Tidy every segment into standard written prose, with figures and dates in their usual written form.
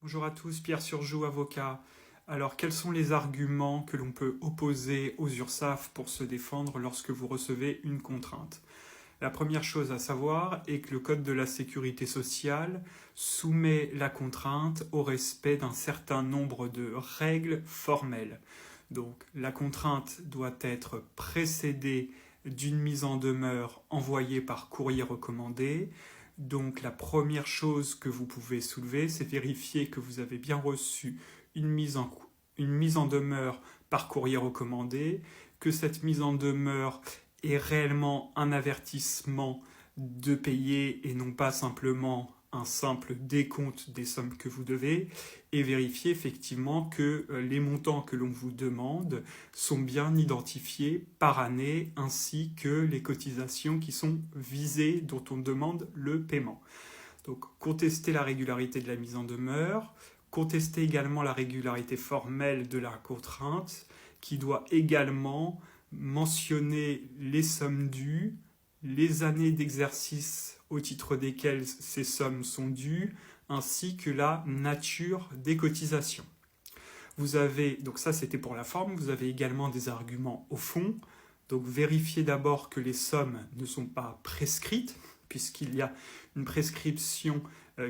Bonjour à tous, Pierre Surjoux, avocat. Alors, quels sont les arguments que l'on peut opposer aux URSSAF pour se défendre lorsque vous recevez une contrainte? La première chose à savoir est que le Code de la sécurité sociale soumet la contrainte au respect d'un certain nombre de règles formelles. Donc, la contrainte doit être précédée d'une mise en demeure envoyée par courrier recommandé. Donc la première chose que vous pouvez soulever, c'est vérifier que vous avez bien reçu une mise en demeure par courrier recommandé, que cette mise en demeure est réellement un avertissement de payer et non pas simplement un simple décompte des sommes que vous devez, et vérifier effectivement que les montants que l'on vous demande sont bien identifiés par année, ainsi que les cotisations qui sont visées, dont on demande le paiement. Donc, contester la régularité de la mise en demeure, contester également la régularité formelle de la contrainte, qui doit également mentionner les sommes dues, les années d'exercice au titre desquelles ces sommes sont dues, ainsi que la nature des cotisations. Vous avez, donc ça c'était pour la forme, vous avez également des arguments au fond. Donc vérifiez d'abord que les sommes ne sont pas prescrites, puisqu'il y a une prescription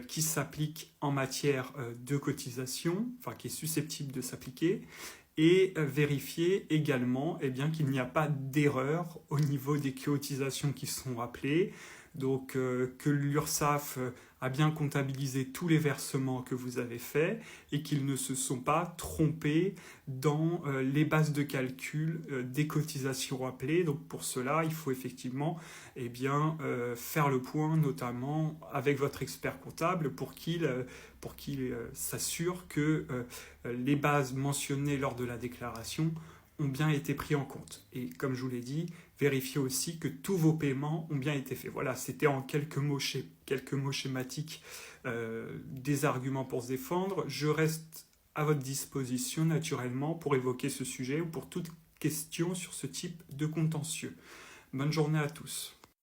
qui s'applique en matière de cotisation, enfin qui est susceptible de s'appliquer, et vérifier également qu'il n'y a pas d'erreur au niveau des cotisations qui sont rappelées, donc que l'URSSAF a bien comptabilisé tous les versements que vous avez faits et qu'ils ne se sont pas trompés dans les bases de calcul des cotisations rappelées. Donc pour cela, il faut effectivement faire le point notamment avec votre expert comptable pour qu'il s'assure que les bases mentionnées lors de la déclaration ont bien été pris en compte. Et comme je vous l'ai dit, vérifiez aussi que tous vos paiements ont bien été faits. Voilà, c'était en quelques mots schématiques des arguments pour se défendre. Je reste à votre disposition naturellement pour évoquer ce sujet ou pour toute question sur ce type de contentieux. Bonne journée à tous.